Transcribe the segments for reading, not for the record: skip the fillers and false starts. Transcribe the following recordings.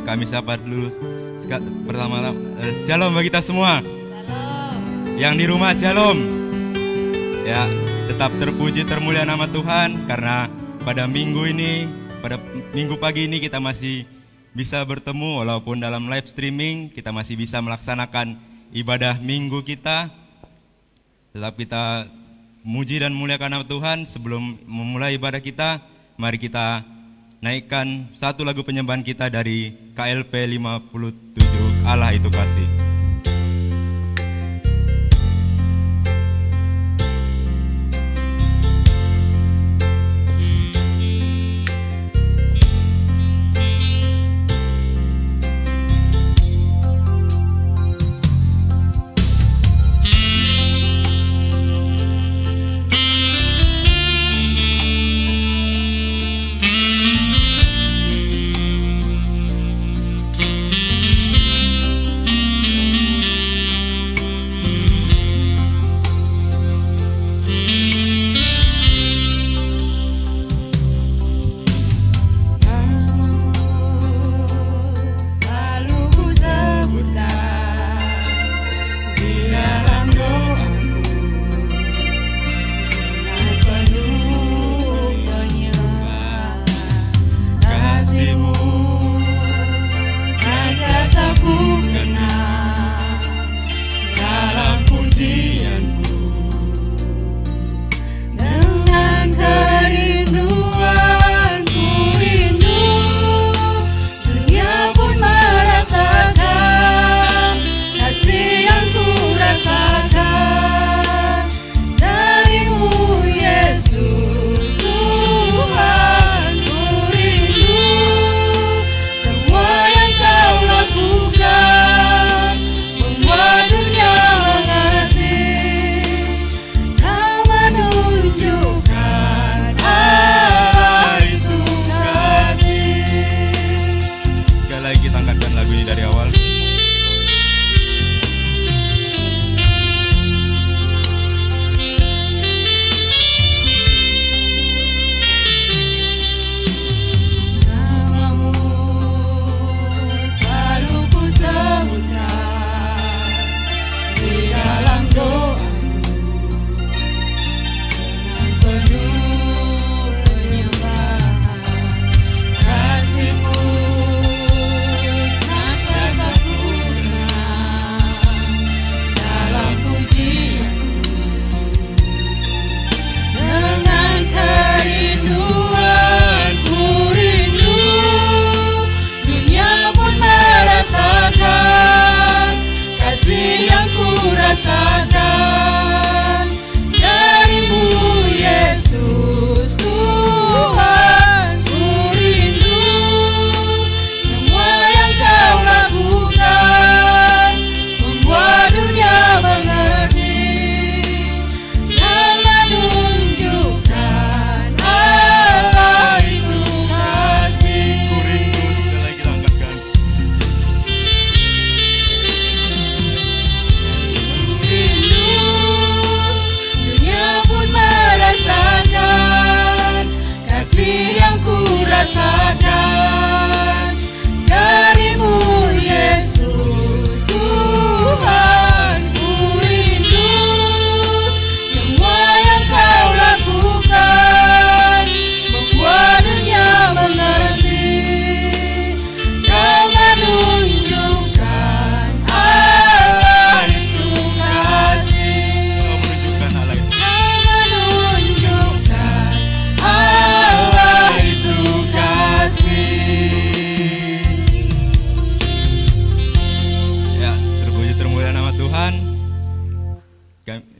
kami sapa dulu pertama. Shalom bagi kita semua. Shalom. Yang di rumah shalom. Ya, tetap terpuji termulia nama Tuhan karena pada minggu pagi ini kita masih bisa bertemu walaupun dalam live streaming, kita masih bisa melaksanakan ibadah minggu kita. Tetap kita muji dan muliakan nama Tuhan. Sebelum memulai ibadah kita, mari kita naikkan satu lagu penyembahan kita dari KLP 57, Allah Itu Kasih.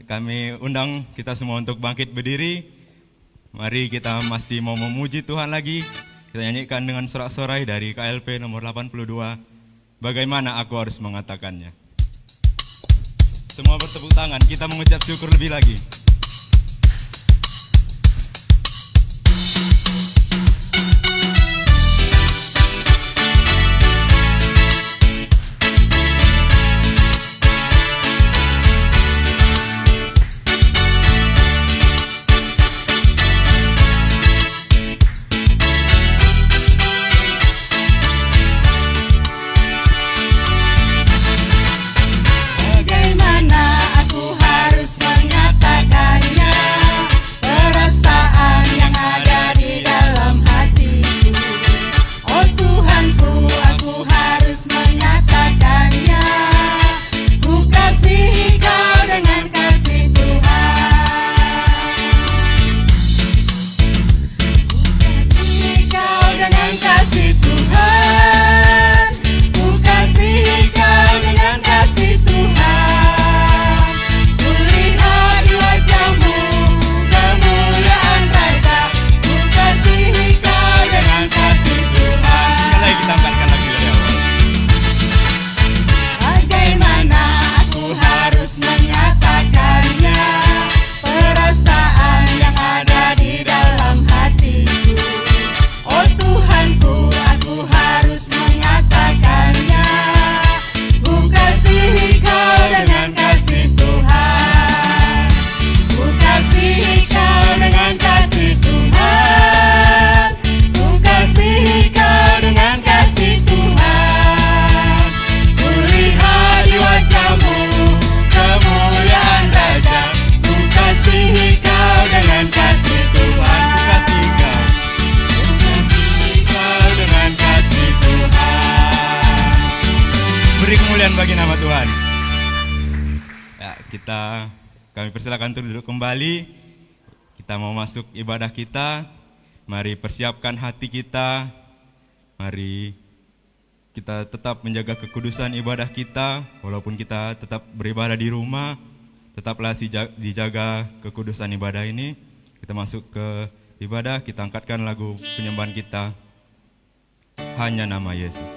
Kami undang kita semua untuk bangkit berdiri. Mari kita masih mau memuji Tuhan lagi. Kita nyanyikan dengan sorak-sorai dari KLP nomor 82. Bagaimana aku harus mengatakannya. Semua bertepuk tangan, kita mengucap syukur lebih lagi. Kami persilakan untuk duduk kembali. Kita mau masuk ibadah kita. Mari persiapkan hati kita. Mari kita tetap menjaga kekudusan ibadah kita. Walaupun kita tetap beribadah di rumah, tetaplah dijaga kekudusan ibadah ini. Kita masuk ke ibadah, kita angkatkan lagu penyembahan kita, Hanya Nama Yesus.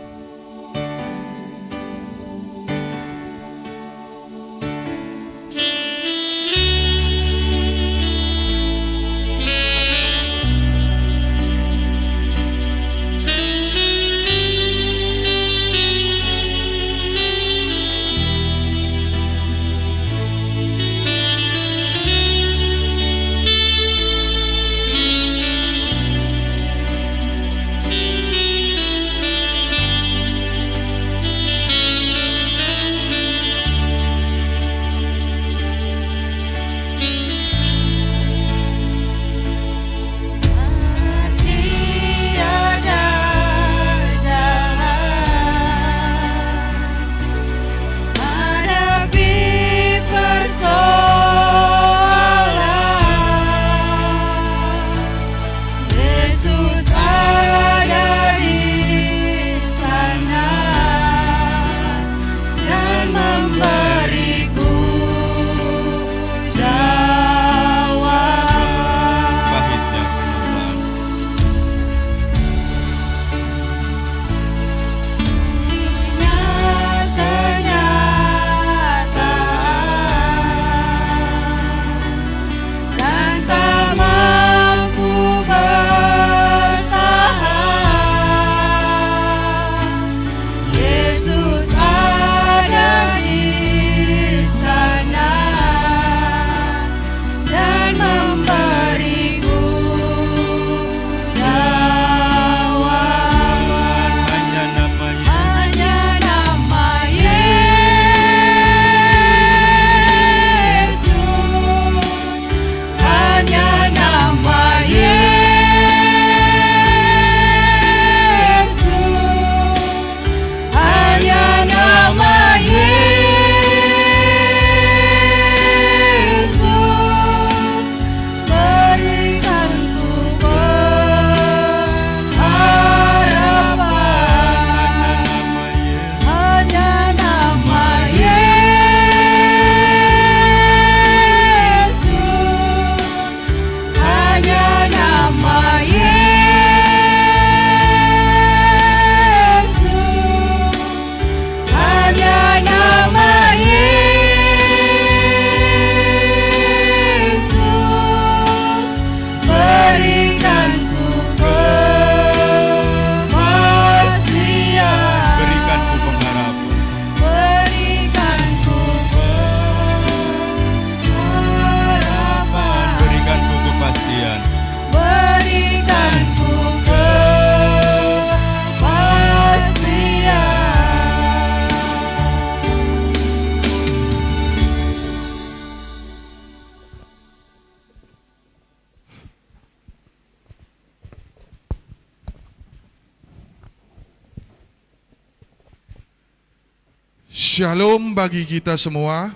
Shalom bagi kita semua.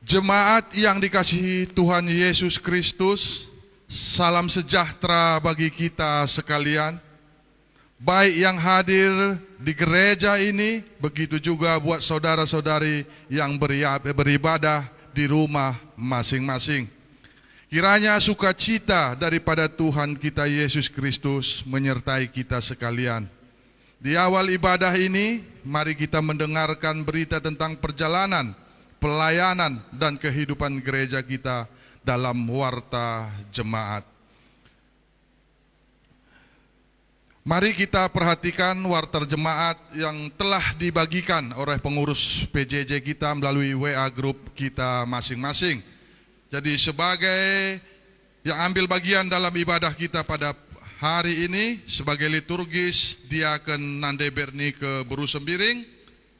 Jemaat yang dikasihi Tuhan Yesus Kristus, salam sejahtera bagi kita sekalian. Baik yang hadir di gereja ini, begitu juga buat saudara-saudari yang beribadah di rumah masing-masing. Kiranya sukacita daripada Tuhan kita Yesus Kristus menyertai kita sekalian. Di awal ibadah ini, mari kita mendengarkan berita tentang perjalanan, pelayanan, dan kehidupan gereja kita dalam warta jemaat. Mari kita perhatikan warta jemaat yang telah dibagikan oleh pengurus PJJ kita melalui WA group kita masing-masing. Jadi sebagai yang ambil bagian dalam ibadah kita pada hari ini, sebagai liturgis Diaken Nande Bernike Beru Sembiring,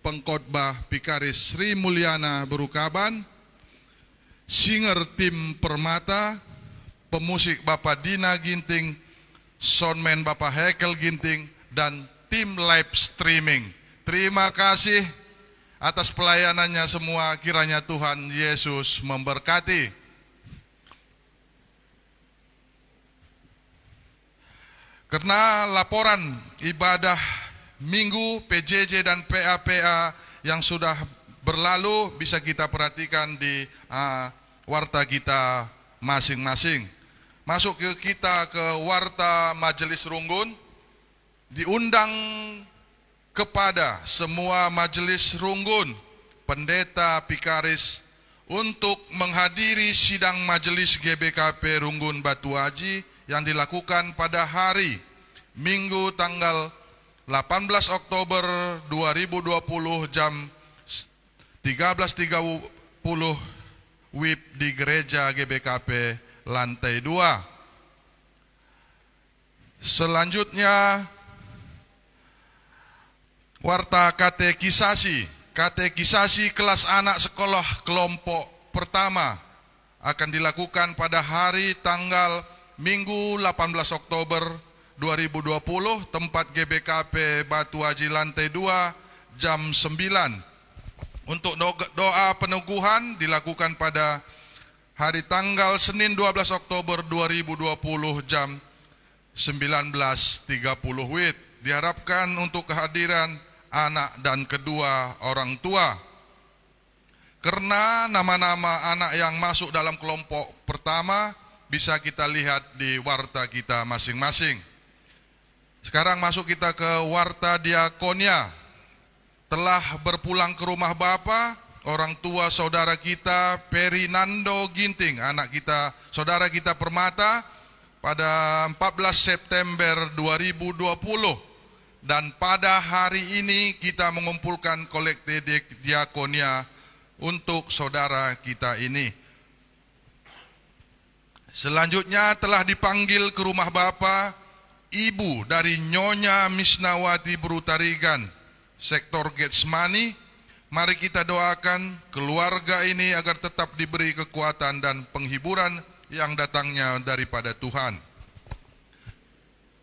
pengkhotbah Pikaris Sri Mulyana Berukaban, singer tim Permata, pemusik Bapak Dina Ginting, soundman Bapak Hekel Ginting, dan tim live streaming. Terima kasih atas pelayanannya semua. Kiranya Tuhan Yesus memberkati. Karena laporan ibadah minggu PJJ dan PA-PA yang sudah berlalu bisa kita perhatikan di warta kita masing-masing. Masuk kita ke warta Majelis Runggun, diundang kepada semua Majelis Runggun, pendeta, pikaris untuk menghadiri sidang Majelis GBKP Runggun Batu Aji yang dilakukan pada hari Minggu tanggal 18 Oktober 2020 jam 13.30 WIB di Gereja GBKP lantai 2. Selanjutnya warta katekisasi. Katekisasi kelas anak sekolah kelompok pertama akan dilakukan pada hari tanggal Minggu 18 Oktober 2020, tempat GBKP Batu Aji lantai 2 jam 9. Untuk doa peneguhan dilakukan pada hari tanggal Senin 12 Oktober 2020 jam 19.30 WIB. Diharapkan untuk kehadiran anak dan kedua orang tua. Karena nama-nama anak yang masuk dalam kelompok pertama bisa kita lihat di warta kita masing-masing. Sekarang masuk kita ke warta diakonia. Telah berpulang ke rumah Bapa orang tua saudara kita Perinando Ginting, anak kita, saudara kita Permata, pada 14 September 2020. Dan pada hari ini kita mengumpulkan kolekte diakonia untuk saudara kita ini. Selanjutnya telah dipanggil ke rumah Bapa ibu dari Nyonya Misnawati Brutarigan, sektor Getsemani. Mari kita doakan keluarga ini agar tetap diberi kekuatan dan penghiburan yang datangnya daripada Tuhan.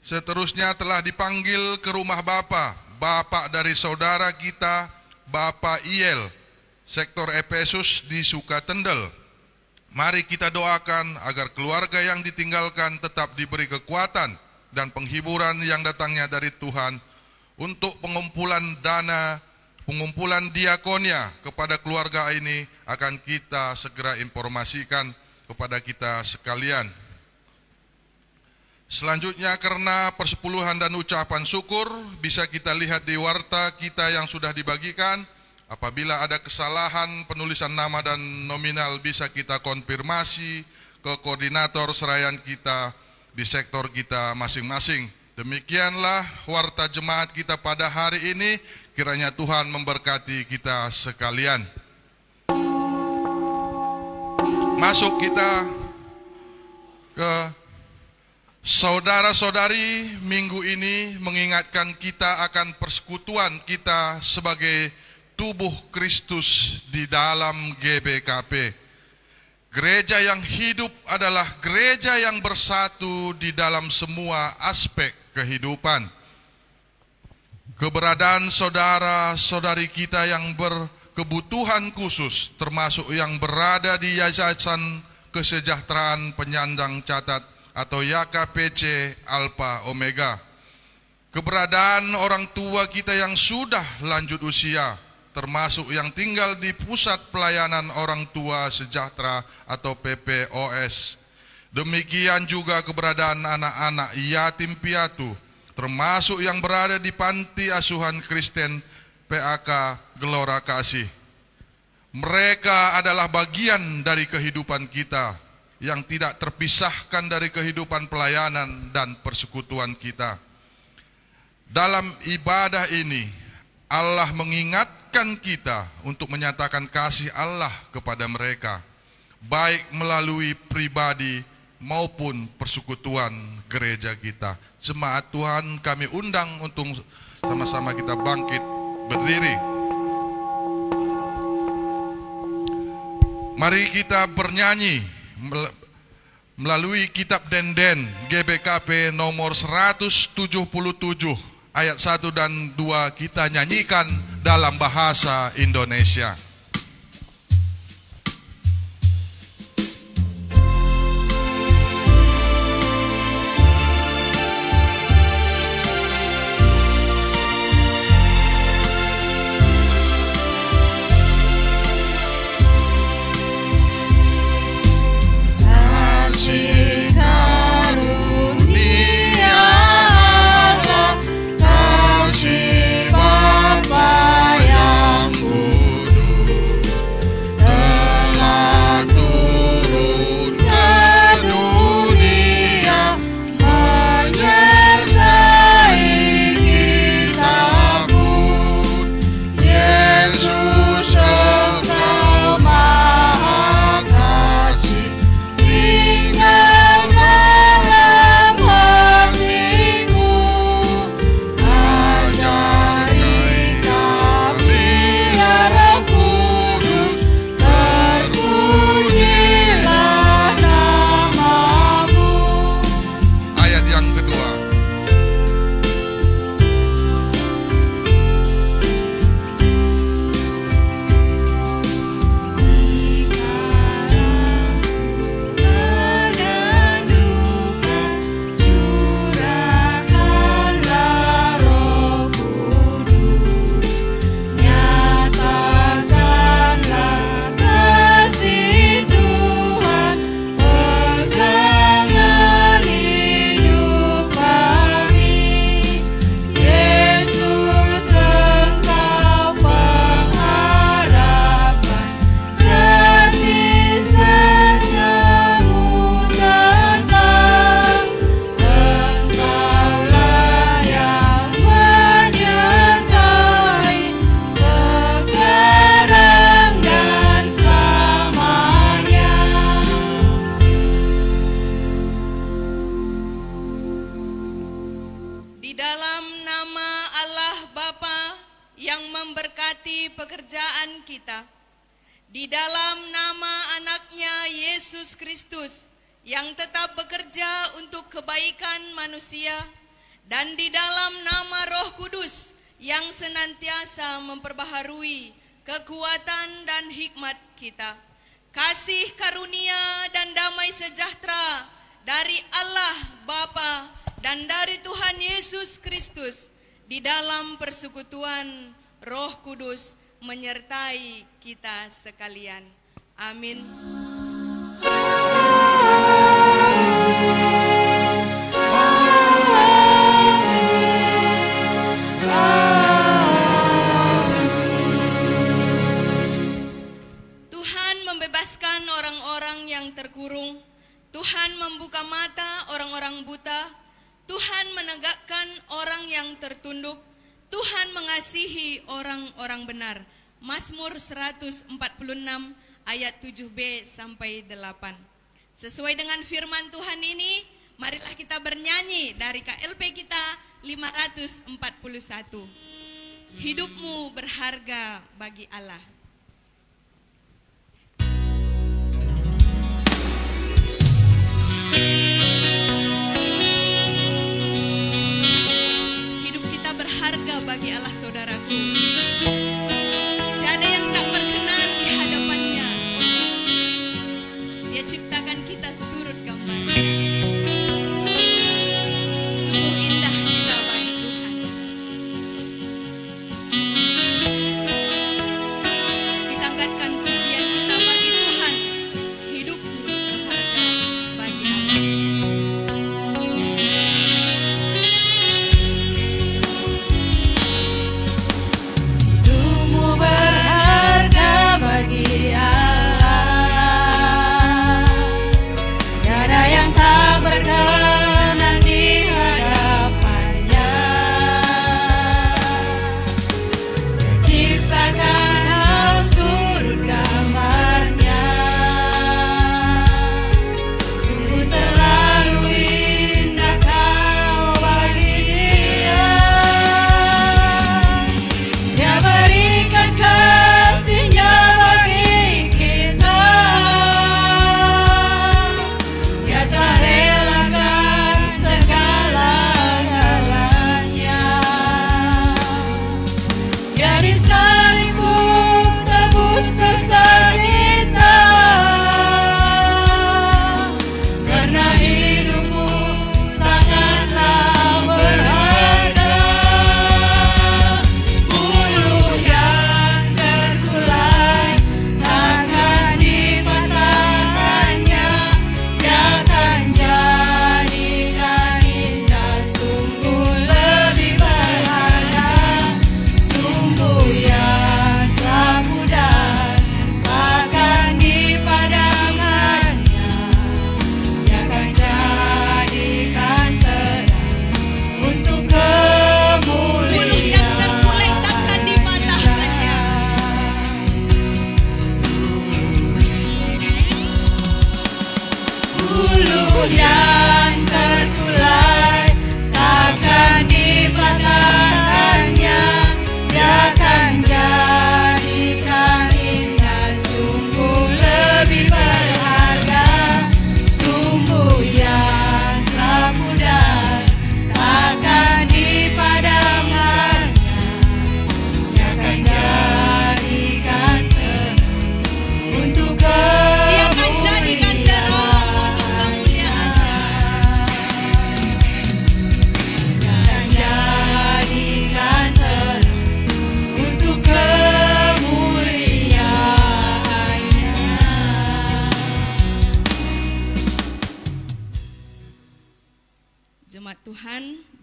Seterusnya telah dipanggil ke rumah Bapak dari saudara kita Bapak Iel, sektor Efesus di Sukatendel. Mari kita doakan agar keluarga yang ditinggalkan tetap diberi kekuatan dan penghiburan yang datangnya dari Tuhan. Untuk pengumpulan dana, pengumpulan diakonia kepada keluarga ini akan kita segera informasikan kepada kita sekalian. Selanjutnya karena persepuluhan dan ucapan syukur bisa kita lihat di warta kita yang sudah dibagikan. Apabila ada kesalahan penulisan nama dan nominal bisa kita konfirmasi ke koordinator seraian kita di sektor kita masing-masing. Demikianlah warta jemaat kita pada hari ini. Kiranya Tuhan memberkati kita sekalian. Masuk kita ke saudara-saudari. Minggu ini mengingatkan kita akan persekutuan kita sebagai tubuh Kristus di dalam GBKP. Gereja yang hidup adalah gereja yang bersatu di dalam semua aspek kehidupan. Keberadaan saudara-saudari kita yang berkebutuhan khusus, termasuk yang berada di Yayasan Kesejahteraan Penyandang Cacat atau YKPC Alpha Omega. Keberadaan orang tua kita yang sudah lanjut usia, termasuk yang tinggal di Pusat Pelayanan Orang Tua Sejahtera atau PPOS. Demikian juga keberadaan anak-anak yatim piatu, termasuk yang berada di Panti Asuhan Kristen PAK Gelora Kasih. Mereka adalah bagian dari kehidupan kita yang tidak terpisahkan dari kehidupan pelayanan dan persekutuan kita. Dalam ibadah ini, Allah mengingatkan kita untuk menyatakan kasih Allah kepada mereka, baik melalui pribadi maupun persekutuan gereja kita. Jemaat Tuhan, kami undang untuk sama-sama kita bangkit berdiri. Mari kita bernyanyi melalui kitab Denden GBKP nomor 177 ayat 1 dan 2. Kita nyanyikan dalam bahasa Indonesia. pekerjaan kita. Di dalam nama anaknya Yesus Kristus yang tetap bekerja untuk kebaikan manusia, dan di dalam nama Roh Kudus yang senantiasa memperbaharui kekuatan dan hikmat kita. Kasih karunia dan damai sejahtera dari Allah Bapa dan dari Tuhan Yesus Kristus di dalam persekutuan Roh Kudus menyertai kita sekalian. Amin. Tuhan membebaskan orang-orang yang terkurung. Tuhan membuka mata orang-orang buta. Tuhan menegakkan orang yang tertunduk. Tuhan mengasihi orang-orang benar. Mazmur 146 ayat 7b sampai 8. Sesuai dengan firman Tuhan ini, marilah kita bernyanyi dari KLP kita 541. Hidupmu berharga bagi Allah. Hidup kita berharga bagi Allah, saudaraku. Tiada yang tak berkenan di hadapannya. Dia ciptakan kita seturut gambarnya. Sungguh indah kita bagi Tuhan. Kita angkatkan pujian kita bagi Tuhan. Hidupmu berharga bagi Allah. Hidupmu berharga bagi Allah. Tiada yang tak berkenan di hadapannya. Dia ciptakan haus turut gambarnya.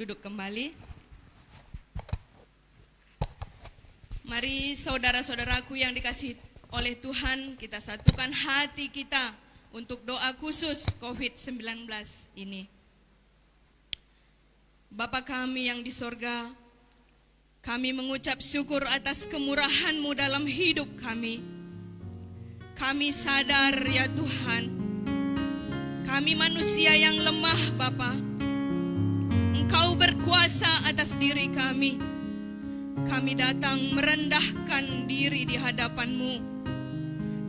duduk kembali. Mari saudara-saudaraku yang dikasihi oleh Tuhan, kita satukan hati kita untuk doa khusus COVID-19 ini. Bapa kami yang di sorga, kami mengucap syukur atas kemurahan-Mu dalam hidup kami. Kami sadar ya Tuhan, kami manusia yang lemah Bapa. Engkau berkuasa atas diri kami. Kami datang merendahkan diri di hadapan-Mu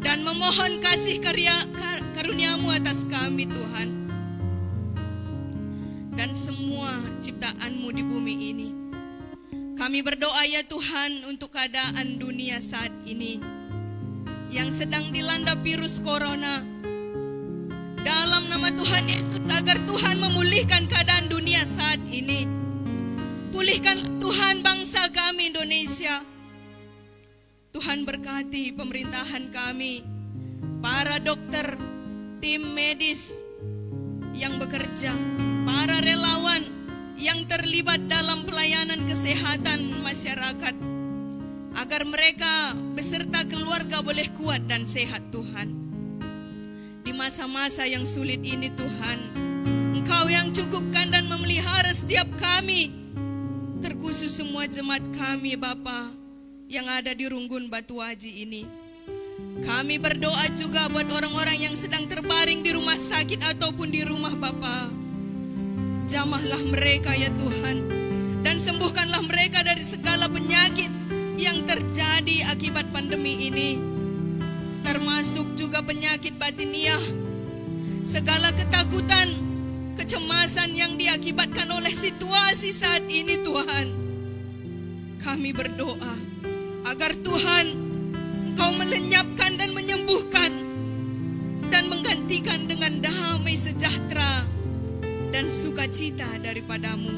dan memohon kasih karunia-Mu atas kami Tuhan. Dan semua ciptaan-Mu di bumi ini. Kami berdoa ya Tuhan untuk keadaan dunia saat ini yang sedang dilanda virus corona. Dalam nama Tuhan Yesus, agar Tuhan memulihkan keadaan dunia saat ini. Pulihkan Tuhan bangsa kami Indonesia. Tuhan berkati pemerintahan kami, para dokter, tim medis yang bekerja, para relawan yang terlibat dalam pelayanan kesehatan masyarakat, agar mereka beserta keluarga boleh kuat dan sehat Tuhan. Di masa-masa yang sulit ini Tuhan, Engkau yang cukupkan dan memelihara setiap kami, terkhusus semua jemaat kami Bapa yang ada di Runggun Batu Aji ini. Kami berdoa juga buat orang-orang yang sedang terbaring di rumah sakit ataupun di rumah Bapa. Jamahlah mereka ya Tuhan, dan sembuhkanlah mereka dari segala penyakit yang terjadi akibat pandemi ini, termasuk juga penyakit batiniah, segala ketakutan, kecemasan yang diakibatkan oleh situasi saat ini Tuhan. Kami berdoa agar Tuhan Engkau melenyapkan dan menyembuhkan dan menggantikan dengan damai sejahtera dan sukacita daripada-Mu.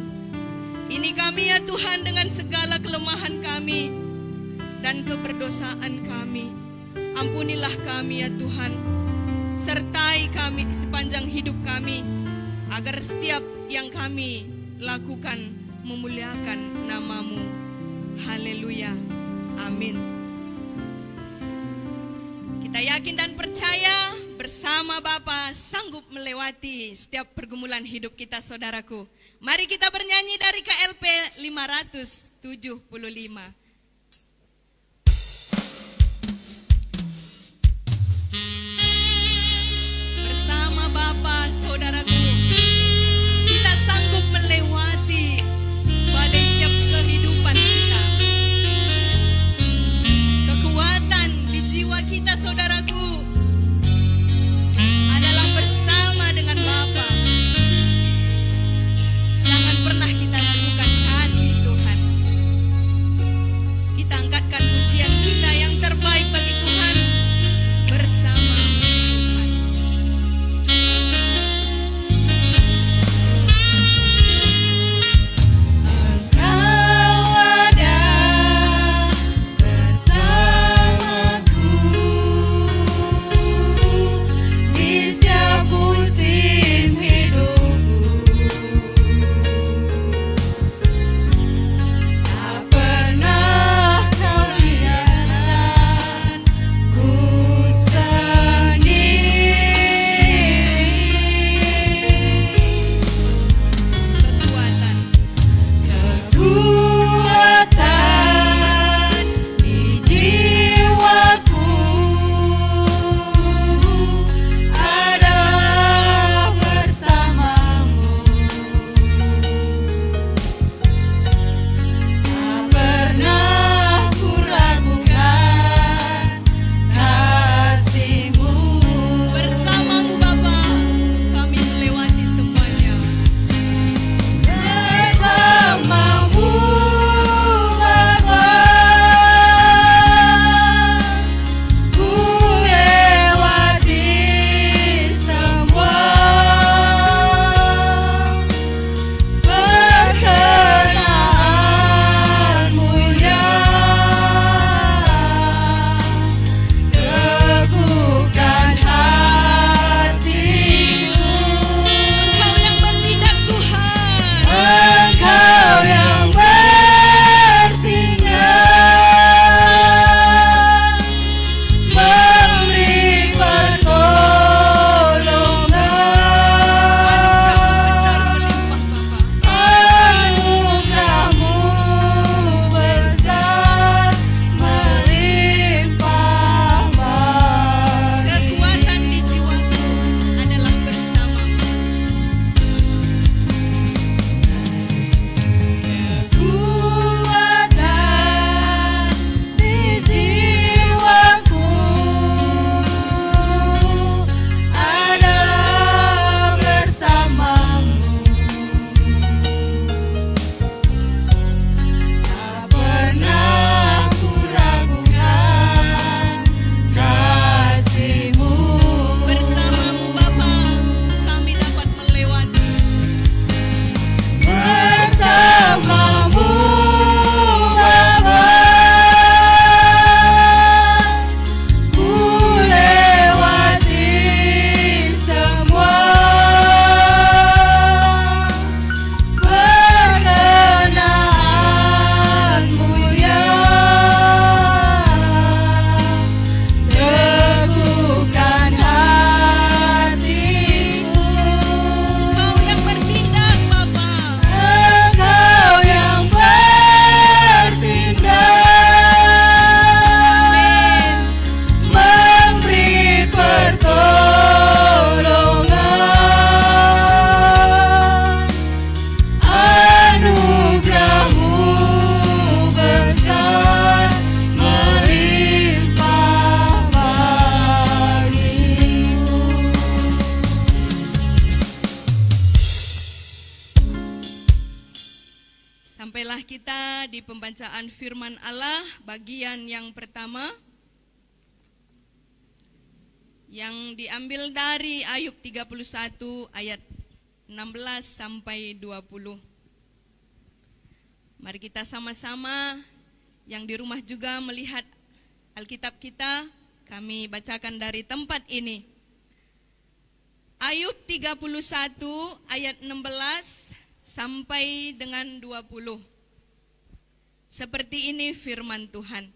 Ini kami ya Tuhan dengan segala kelemahan kami dan keberdosaan kami. Ampunilah kami ya Tuhan, sertai kami di sepanjang hidup kami, agar setiap yang kami lakukan memuliakan nama-Mu. Haleluya, amin. Kita yakin dan percaya bersama Bapa sanggup melewati setiap pergumulan hidup kita saudaraku. Mari kita bernyanyi dari KLP 575. Bersama Bapa saudaraku, kita sanggup melewati badai setiap kehidupan kita. Kekuatan di jiwa kita saudaraku adalah bersama dengan Bapa. Jangan pernah kita ragukan kasih Tuhan. pembacaan firman Allah bagian yang pertama yang diambil dari Ayub 31 ayat 16 sampai 20. Mari kita sama-sama yang di rumah juga melihat Alkitab kita, kami bacakan dari tempat ini. Ayub 31 ayat 16 sampai dengan 20. Seperti ini firman Tuhan.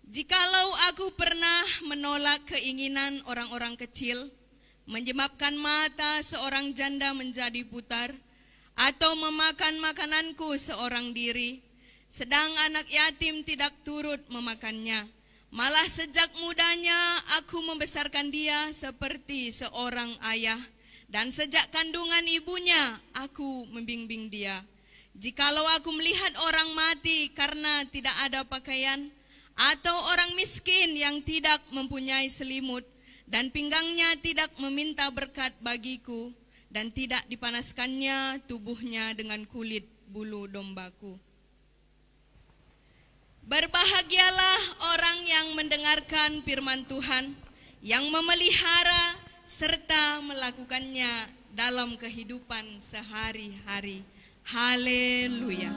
Jikalau aku pernah menolak keinginan orang-orang kecil, menyebabkan mata seorang janda menjadi putar, atau memakan makananku seorang diri, sedang anak yatim tidak turut memakannya, malah sejak mudanya aku membesarkan dia seperti seorang ayah, dan sejak kandungan ibunya aku membimbing dia. Jikalau aku melihat orang mati karena tidak ada pakaian, atau orang miskin yang tidak mempunyai selimut, dan pinggangnya tidak meminta berkat bagiku, dan tidak dipanaskannya tubuhnya dengan kulit bulu dombaku. Berbahagialah orang yang mendengarkan firman Tuhan, yang memelihara serta melakukannya dalam kehidupan sehari-hari. Haleluya.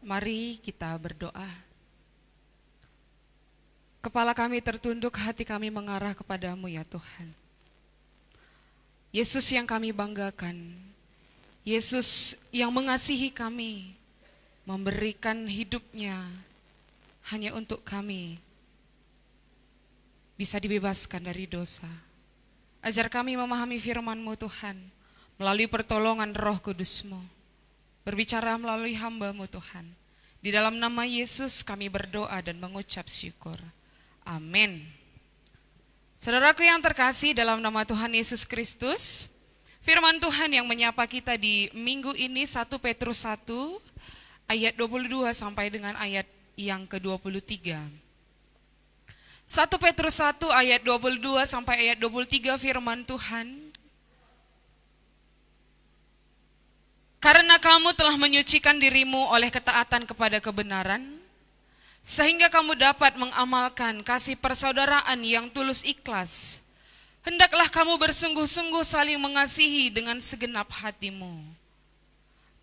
Mari kita berdoa. Kepala kami tertunduk, hati kami mengarah kepadamu ya Tuhan. Yesus yang kami banggakan, Yesus yang mengasihi kami, memberikan hidupnya hanya untuk kami bisa dibebaskan dari dosa. Ajar kami memahami firman-Mu Tuhan, melalui pertolongan Roh Kudus-Mu. Berbicara melalui hamba-Mu Tuhan. Di dalam nama Yesus kami berdoa dan mengucap syukur. Amin. Saudaraku yang terkasih, dalam nama Tuhan Yesus Kristus, firman Tuhan yang menyapa kita di minggu ini 1 Petrus 1 ayat 22 sampai dengan ayat yang ke-23. 1 Petrus 1 ayat 22 sampai ayat 23 firman Tuhan. Karena kamu telah menyucikan dirimu oleh ketaatan kepada kebenaran, sehingga kamu dapat mengamalkan kasih persaudaraan yang tulus ikhlas. Hendaklah kamu bersungguh-sungguh saling mengasihi dengan segenap hatimu.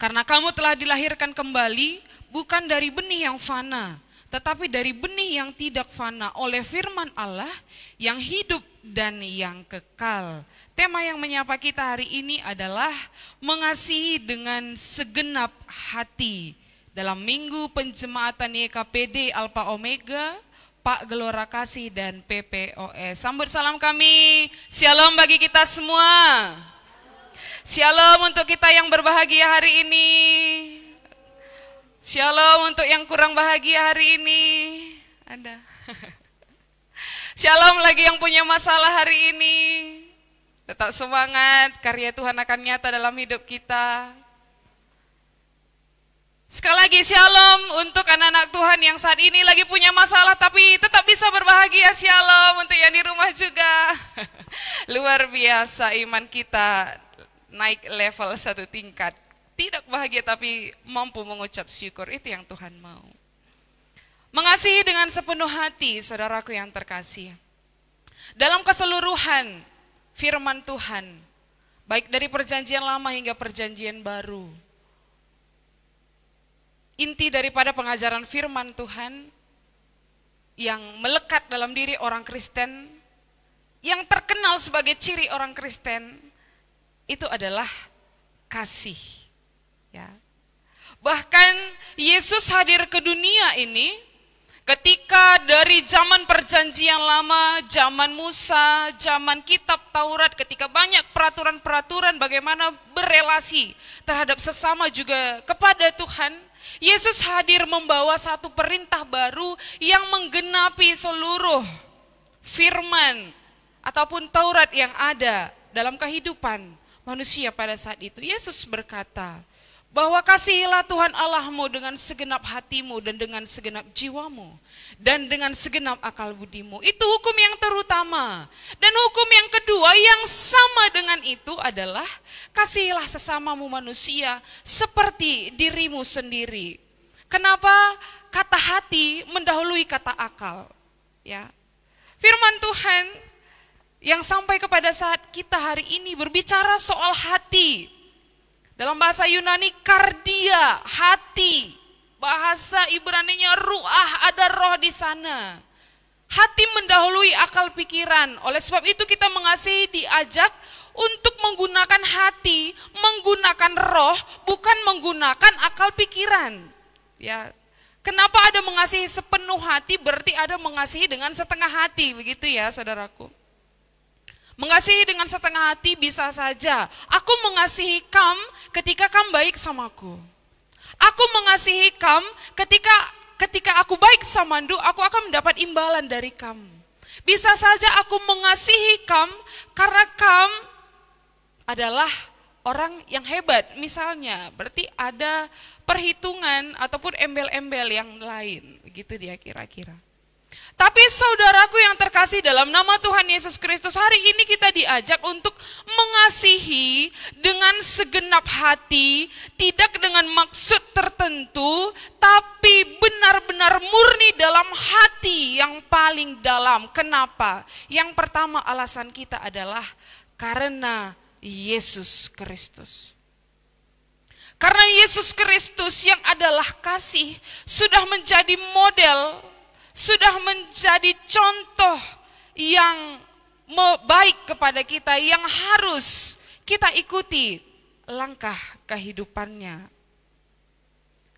Karena kamu telah dilahirkan kembali, bukan dari benih yang fana, tetapi dari benih yang tidak fana oleh firman Allah yang hidup dan yang kekal. Tema yang menyapa kita hari ini adalah mengasihi dengan segenap hati. Dalam minggu penjemaatan YKPD Alpha Omega, Pak Gelora Kasih dan PPOS. Sambut salam kami, shalom bagi kita semua. Shalom untuk kita yang berbahagia hari ini. Shalom untuk yang kurang bahagia hari ini. Ada. Shalom lagi yang punya masalah hari ini. Tetap semangat, karya Tuhan akan nyata dalam hidup kita. Sekali lagi shalom untuk anak-anak Tuhan yang saat ini lagi punya masalah tapi tetap bisa berbahagia. Shalom untuk yang di rumah juga. Luar biasa iman kita naik level satu tingkat. Tidak bahagia tapi mampu mengucap syukur, itu yang Tuhan mau. Mengasihi dengan sepenuh hati, saudaraku yang terkasih. Dalam keseluruhan firman Tuhan, baik dari perjanjian lama hingga perjanjian baru. Inti daripada pengajaran firman Tuhan yang melekat dalam diri orang Kristen, yang terkenal sebagai ciri orang Kristen, itu adalah kasih. Ya. Bahkan Yesus hadir ke dunia ini ketika dari zaman perjanjian lama, zaman Musa, zaman kitab Taurat, ketika banyak peraturan-peraturan bagaimana berelasi terhadap sesama juga kepada Tuhan, Yesus hadir membawa satu perintah baru yang menggenapi seluruh firman ataupun Taurat yang ada dalam kehidupan manusia pada saat itu. Yesus berkata bahwa kasihilah Tuhan Allahmu dengan segenap hatimu dan dengan segenap jiwamu dan dengan segenap akal budimu. Itu hukum yang terutama. Dan hukum yang kedua yang sama dengan itu adalah kasihilah sesamamu manusia seperti dirimu sendiri. Kenapa kata hati mendahului kata akal? Ya. Firman Tuhan yang sampai kepada saat kita hari ini berbicara soal hati. Dalam bahasa Yunani kardia, hati. Bahasa Ibraninya ruah, ada roh di sana. Hati mendahului akal pikiran. Oleh sebab itu kita mengasihi diajak untuk menggunakan hati, menggunakan roh, bukan menggunakan akal pikiran. Ya. Kenapa ada mengasihi sepenuh hati, berarti ada mengasihi dengan setengah hati, begitu ya saudaraku. Mengasihi dengan setengah hati bisa saja. Aku mengasihi kamu ketika kamu baik samaku. Aku mengasihi kamu ketika aku baik sama Ndu, aku akan mendapat imbalan dari kamu. Bisa saja aku mengasihi kamu karena kamu adalah orang yang hebat. Misalnya, berarti ada perhitungan ataupun embel-embel yang lain. Begitu dia kira-kira. Tapi saudaraku yang terkasih dalam nama Tuhan Yesus Kristus, hari ini kita diajak untuk mengasihi dengan segenap hati, tidak dengan maksud tertentu, tapi benar-benar murni dalam hati yang paling dalam. Kenapa? Yang pertama alasan kita adalah karena Yesus Kristus. Karena Yesus Kristus yang adalah kasih sudah menjadi model, sudah menjadi contoh yang baik kepada kita, yang harus kita ikuti langkah kehidupannya.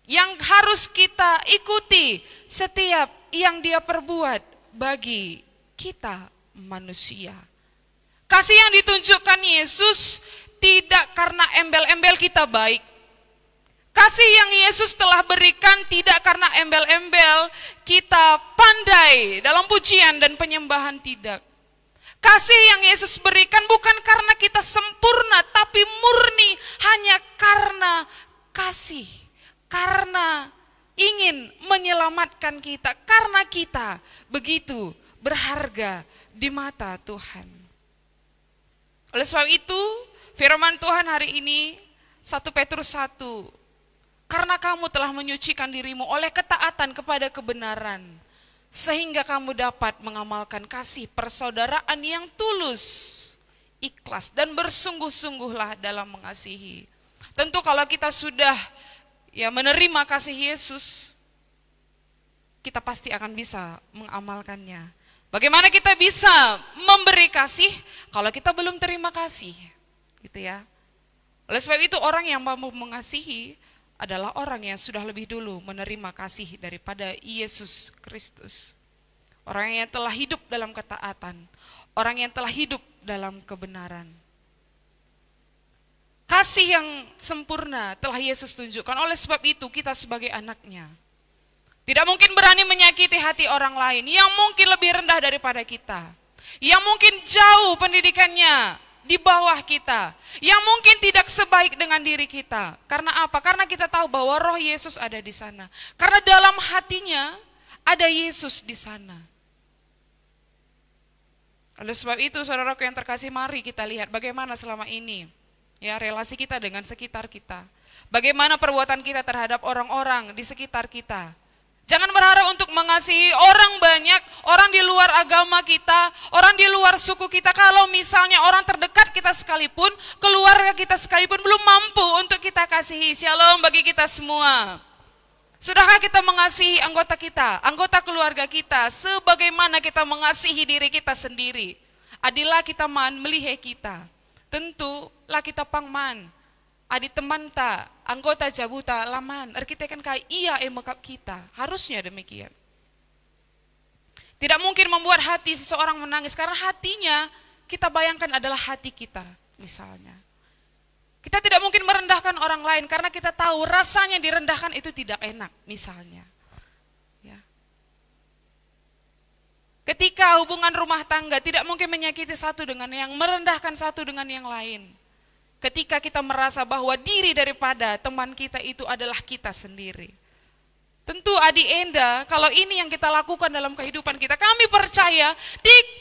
Yang harus kita ikuti setiap yang dia perbuat bagi kita manusia. Kasih yang ditunjukkan Yesus tidak karena embel-embel kita baik. Kasih yang Yesus telah berikan tidak karena embel-embel kita pandai dalam pujian dan penyembahan, tidak. Kasih yang Yesus berikan bukan karena kita sempurna, tapi murni hanya karena kasih. Karena ingin menyelamatkan kita, karena kita begitu berharga di mata Tuhan. Oleh sebab itu, firman Tuhan hari ini 1 Petrus 1, karena kamu telah menyucikan dirimu oleh ketaatan kepada kebenaran, sehingga kamu dapat mengamalkan kasih persaudaraan yang tulus, ikhlas, dan bersungguh-sungguhlah dalam mengasihi. Tentu kalau kita sudah menerima kasih Yesus, kita pasti akan bisa mengamalkannya. Bagaimana kita bisa memberi kasih kalau kita belum terima kasih? Gitu ya. Oleh sebab itu orang yang mampu mengasihi adalah orang yang sudah lebih dulu menerima kasih daripada Yesus Kristus. Orang yang telah hidup dalam ketaatan, orang yang telah hidup dalam kebenaran. Kasih yang sempurna telah Yesus tunjukkan. Oleh sebab itu kita sebagai anaknya tidak mungkin berani menyakiti hati orang lain yang mungkin lebih rendah daripada kita, yang mungkin jauh pendidikannya di bawah kita, yang mungkin tidak sebaik dengan diri kita. Karena apa? Karena kita tahu bahwa roh Yesus ada di sana. Karena dalam hatinya ada Yesus di sana. Oleh sebab itu, saudaraku yang terkasih, mari kita lihat bagaimana selama ini relasi kita dengan sekitar kita. Bagaimana perbuatan kita terhadap orang-orang di sekitar kita. Jangan berharap untuk mengasihi orang banyak, orang di luar agama kita, orang di luar suku kita. Kalau misalnya orang terdekat kita sekalipun, keluarga kita sekalipun belum mampu untuk kita kasihi. Shalom bagi kita semua. Sudahkah kita mengasihi anggota kita, anggota keluarga kita, sebagaimana kita mengasihi diri kita sendiri? Adilah kita man melihe kita. Tentulah kita pangman. Adi teman ta, anggota jabuta laman, kita kan kayak iya emekap kita, harusnya demikian. Tidak mungkin membuat hati seseorang menangis, karena hatinya kita bayangkan adalah hati kita misalnya. Kita tidak mungkin merendahkan orang lain, karena kita tahu rasanya direndahkan itu tidak enak misalnya. Ya. Ketika hubungan rumah tangga tidak mungkin menyakiti satu dengan yang, merendahkan satu dengan yang lain. Ketika kita merasa bahwa diri daripada teman kita itu adalah kita sendiri. Tentu Adik Enda, kalau ini yang kita lakukan dalam kehidupan kita, kami percaya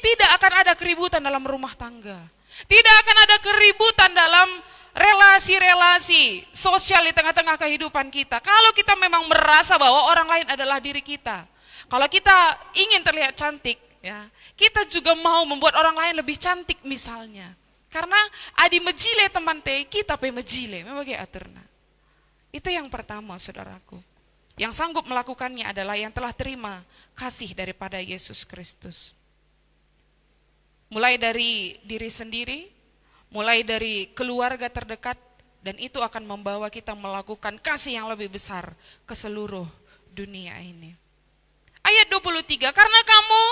tidak akan ada keributan dalam rumah tangga. Tidak akan ada keributan dalam relasi-relasi sosial di tengah-tengah kehidupan kita. Kalau kita memang merasa bahwa orang lain adalah diri kita. Kalau kita ingin terlihat cantik, ya, kita juga mau membuat orang lain lebih cantik misalnya. Karena adi mejile teman te, kita pe mejile, memang aturna. Itu yang pertama, saudaraku. Yang sanggup melakukannya adalah yang telah terima kasih daripada Yesus Kristus. Mulai dari diri sendiri, mulai dari keluarga terdekat, dan itu akan membawa kita melakukan kasih yang lebih besar ke seluruh dunia ini. Ayat 23, karena kamu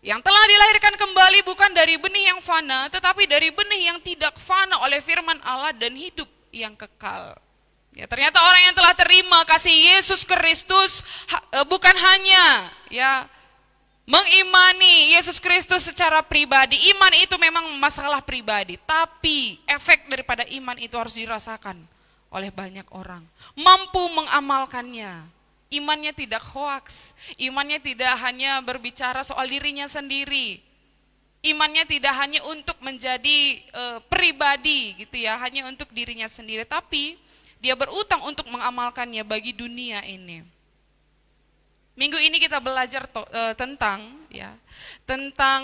yang telah dilahirkan kembali bukan dari benih yang fana, tetapi dari benih yang tidak fana oleh firman Allah dan hidup yang kekal. Ya, ternyata orang yang telah terima kasih Yesus Kristus bukan hanya ya mengimani Yesus Kristus secara pribadi. Iman itu memang masalah pribadi, tapi efek daripada iman itu harus dirasakan oleh banyak orang. Mampu mengamalkannya. Imannya tidak hoaks, imannya tidak hanya berbicara soal dirinya sendiri. Imannya tidak hanya untuk menjadi pribadi gitu ya, hanya untuk dirinya sendiri, tapi dia berutang untuk mengamalkannya bagi dunia ini. Minggu ini kita belajar tentang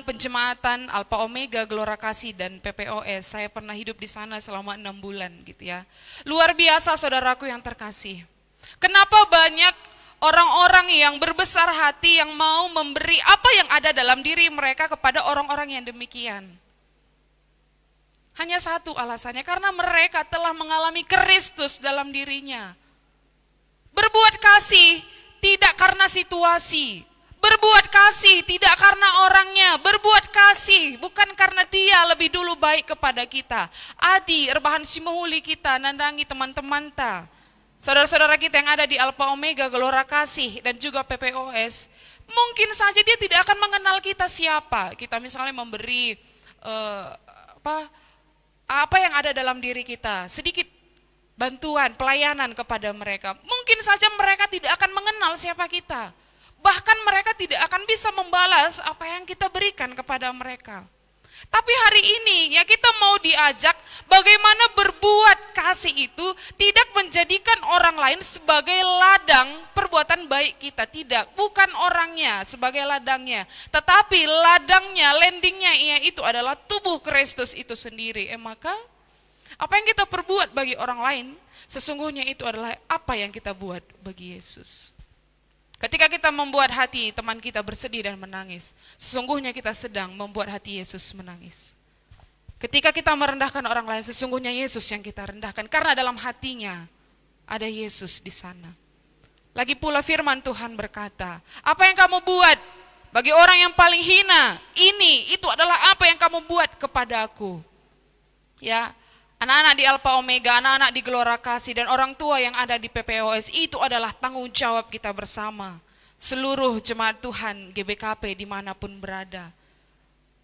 penjemaatan Alpha Omega, Gelora Kasih dan PPOS. Saya pernah hidup di sana selama 6 bulan gitu ya. Luar biasa saudaraku yang terkasih. Kenapa banyak orang-orang yang berbesar hati yang mau memberi apa yang ada dalam diri mereka kepada orang-orang yang demikian? Hanya satu alasannya, karena mereka telah mengalami Kristus dalam dirinya. Berbuat kasih tidak karena situasi, berbuat kasih tidak karena orangnya, berbuat kasih bukan karena dia lebih dulu baik kepada kita. Adi, rebahan simuhuli kita, nandangi teman-teman ta. Saudara-saudara kita yang ada di Alpha Omega, Gelora Kasih, dan juga PPOS, mungkin saja dia tidak akan mengenal kita siapa. Kita misalnya memberi apa yang ada dalam diri kita, sedikit bantuan, pelayanan kepada mereka. Mungkin saja mereka tidak akan mengenal siapa kita. Bahkan mereka tidak akan bisa membalas apa yang kita berikan kepada mereka. Tapi hari ini ya kita mau diajak bagaimana berbuat kasih itu tidak menjadikan orang lain sebagai ladang perbuatan baik kita. Tidak, bukan orangnya sebagai ladangnya. Tetapi ladangnya, landingnya itu adalah tubuh Kristus itu sendiri. Maka apa yang kita perbuat bagi orang lain sesungguhnya itu adalah apa yang kita buat bagi Yesus. Ketika kita membuat hati teman kita bersedih dan menangis, sesungguhnya kita sedang membuat hati Yesus menangis. Ketika kita merendahkan orang lain, sesungguhnya Yesus yang kita rendahkan, karena dalam hatinya ada Yesus di sana. Lagi pula firman Tuhan berkata, apa yang kamu buat bagi orang yang paling hina, itu adalah apa yang kamu buat kepada aku. Ya, anak-anak di Alpha Omega, anak-anak di Gelora Kasih, dan orang tua yang ada di PPOS, itu adalah tanggung jawab kita bersama. Seluruh jemaat Tuhan, GBKP dimanapun berada.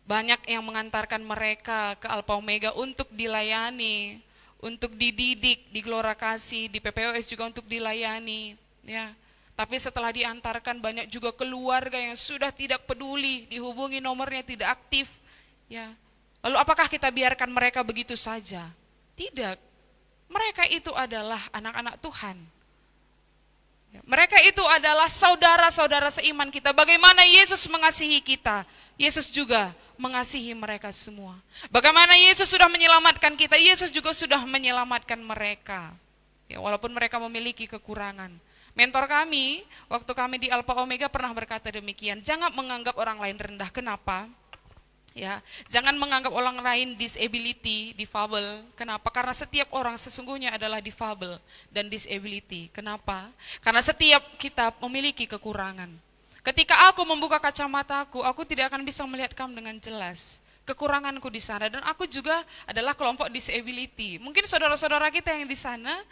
Banyak yang mengantarkan mereka ke Alpha Omega untuk dilayani, untuk dididik, di Gelora Kasih, di PPOS juga untuk dilayani. Ya. Tapi setelah diantarkan banyak juga keluarga yang sudah tidak peduli, dihubungi nomornya tidak aktif. Ya. Lalu apakah kita biarkan mereka begitu saja? Tidak, mereka itu adalah anak-anak Tuhan. Mereka itu adalah saudara-saudara seiman kita. Bagaimana Yesus mengasihi kita, Yesus juga mengasihi mereka semua. Bagaimana Yesus sudah menyelamatkan kita, Yesus juga sudah menyelamatkan mereka. Ya, walaupun mereka memiliki kekurangan. Mentor kami, waktu kami di Alpha Omega pernah berkata demikian, jangan menganggap orang lain rendah. Kenapa? Ya, jangan menganggap orang lain disability, difabel. Kenapa? Karena setiap orang sesungguhnya adalah difabel dan disability. Kenapa? Karena setiap kita memiliki kekurangan. Ketika aku membuka kacamataku, aku tidak akan bisa melihat kamu dengan jelas. Kekuranganku di sana, dan aku juga adalah kelompok disability. Mungkin saudara-saudara kita yang di sana,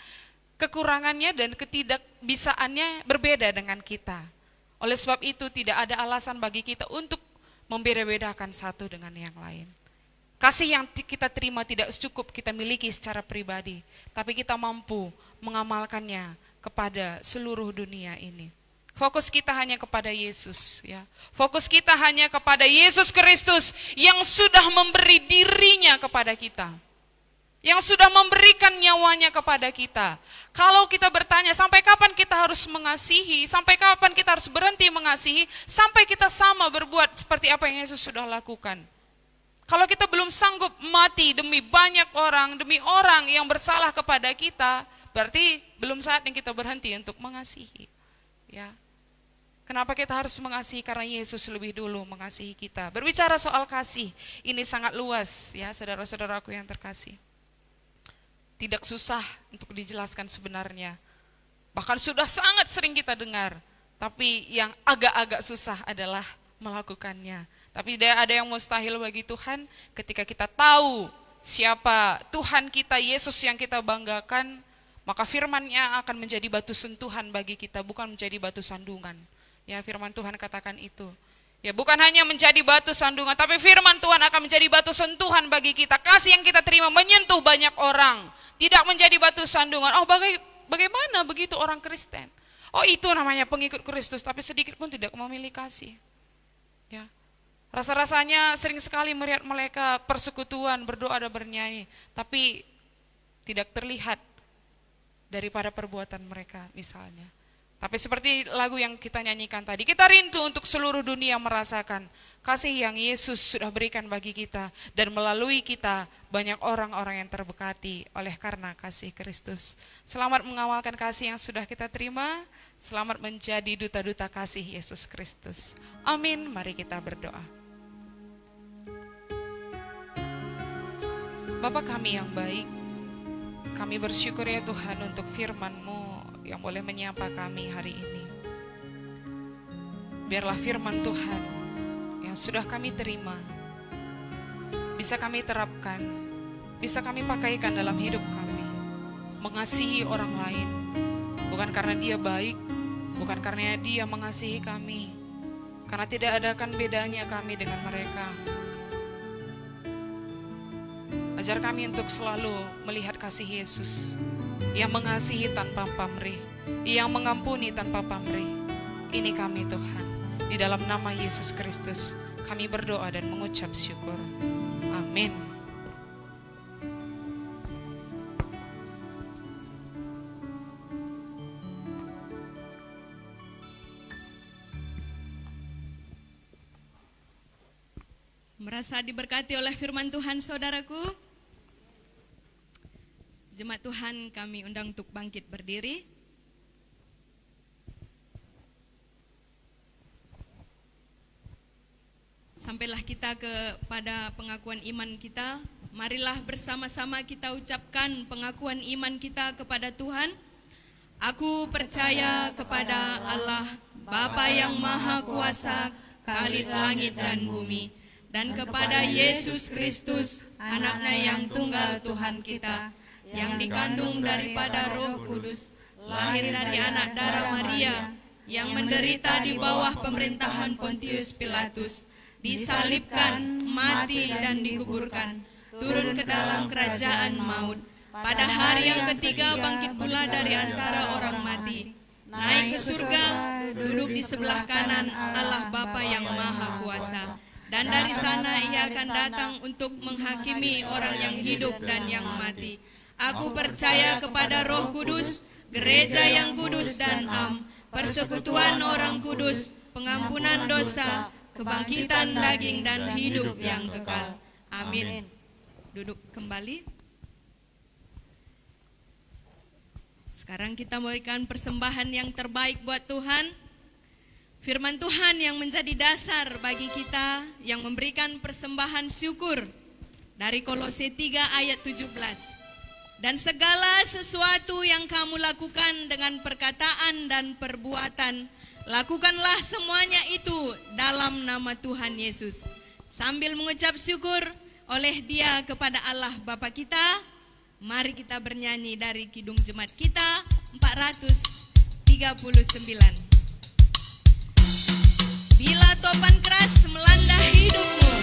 kekurangannya dan ketidakbisaannya berbeda dengan kita. Oleh sebab itu tidak ada alasan bagi kita untuk membeda-bedakan satu dengan yang lain. Kasih yang kita terima tidak cukup kita miliki secara pribadi, tapi kita mampu mengamalkannya kepada seluruh dunia ini. Fokus kita hanya kepada Yesus, ya. Fokus kita hanya kepada Yesus Kristus yang sudah memberi dirinya kepada kita, yang sudah memberikan nyawanya kepada kita. Kalau kita bertanya sampai kapan kita harus mengasihi, sampai kapan kita harus berhenti mengasihi, sampai kita sama berbuat seperti apa yang Yesus sudah lakukan. Kalau kita belum sanggup mati demi banyak orang, demi orang yang bersalah kepada kita, berarti belum saatnya kita berhenti untuk mengasihi. Ya. Kenapa kita harus mengasihi? Karena Yesus lebih dulu mengasihi kita. Berbicara soal kasih, ini sangat luas ya saudara-saudaraku yang terkasih. Tidak susah untuk dijelaskan sebenarnya. Bahkan sudah sangat sering kita dengar, tapi yang agak-agak susah adalah melakukannya. Tapi tidak ada yang mustahil bagi Tuhan ketika kita tahu siapa Tuhan kita, Yesus yang kita banggakan, maka firman-Nya akan menjadi batu sentuhan bagi kita, bukan menjadi batu sandungan. Ya, firman Tuhan katakan itu. Ya, bukan hanya menjadi batu sandungan, tapi firman Tuhan akan menjadi batu sentuhan bagi kita. Kasih yang kita terima menyentuh banyak orang, tidak menjadi batu sandungan. Oh, bagaimana begitu orang Kristen? Oh, itu namanya pengikut Kristus, tapi sedikit pun tidak memiliki kasih. Ya. Rasa-rasanya sering sekali melihat mereka persekutuan, berdoa dan bernyanyi, tapi tidak terlihat daripada perbuatan mereka misalnya. Tapi seperti lagu yang kita nyanyikan tadi, kita rindu untuk seluruh dunia merasakan kasih yang Yesus sudah berikan bagi kita, dan melalui kita banyak orang-orang yang terberkati oleh karena kasih Kristus. Selamat mengawalkan kasih yang sudah kita terima, selamat menjadi duta-duta kasih Yesus Kristus. Amin, mari kita berdoa. Bapa kami yang baik, kami bersyukur ya Tuhan untuk firman-Mu yang boleh menyapa kami hari ini. Biarlah firman Tuhan yang sudah kami terima bisa kami terapkan, bisa kami pakaikan dalam hidup kami. Mengasihi orang lain, bukan karena dia baik, bukan karena dia mengasihi kami, karena tidak ada kan bedanya kami dengan mereka. Ajar kami untuk selalu melihat kasih Yesus yang mengasihi tanpa pamrih, yang mengampuni tanpa pamrih. Ini kami Tuhan, di dalam nama Yesus Kristus kami berdoa dan mengucap syukur. Amin. Merasa diberkati oleh firman Tuhan saudaraku? Jemaat Tuhan, kami undang untuk bangkit berdiri. Sampailah kita kepada pengakuan iman kita. Marilah bersama-sama kita ucapkan pengakuan iman kita kepada Tuhan. Aku percaya kepada Allah, Bapa yang Maha Kuasa, Khalid langit dan bumi, dan kepada Yesus Kristus, Anak-Nya yang tunggal Tuhan kita, yang dikandung daripada Roh Kudus, lahir dari anak darah Maria, yang menderita di bawah pemerintahan Pontius Pilatus, disalibkan, mati dan dikuburkan, turun ke dalam kerajaan maut, pada hari yang ketiga bangkit pula dari antara orang mati, naik ke surga, duduk di sebelah kanan Allah Bapa yang Maha Kuasa, dan dari sana Ia akan datang untuk menghakimi orang yang hidup dan yang mati. Aku percaya kepada Roh Kudus, gereja yang kudus dan am, persekutuan orang kudus, pengampunan dosa, kebangkitan daging dan hidup yang kekal. Amin. Duduk kembali. Sekarang kita memberikan persembahan yang terbaik buat Tuhan. Firman Tuhan yang menjadi dasar bagi kita, yang memberikan persembahan syukur dari Kolose 3 ayat 17. Dan segala sesuatu yang kamu lakukan dengan perkataan dan perbuatan, lakukanlah semuanya itu dalam nama Tuhan Yesus, sambil mengucap syukur oleh Dia kepada Allah Bapa kita. Mari kita bernyanyi dari Kidung Jemaat kita 439. Bila topan keras melanda hidupmu,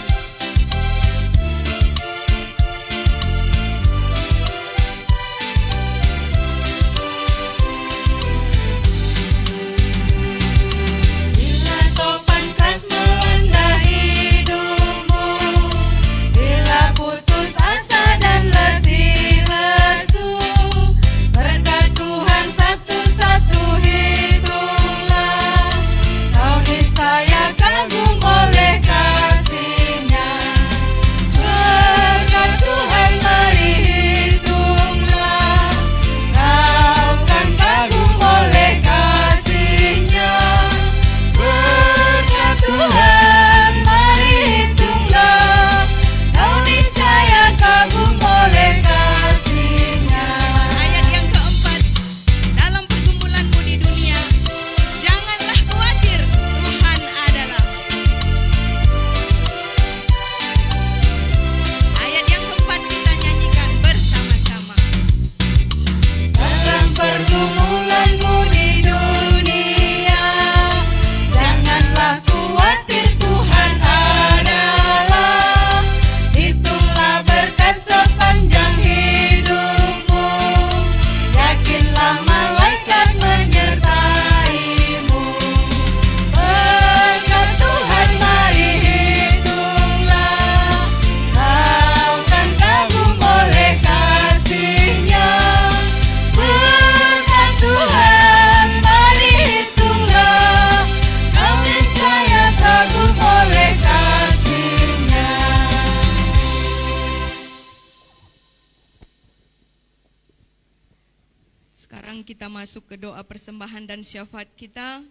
kita masuk ke doa persembahan dan syafaat kita,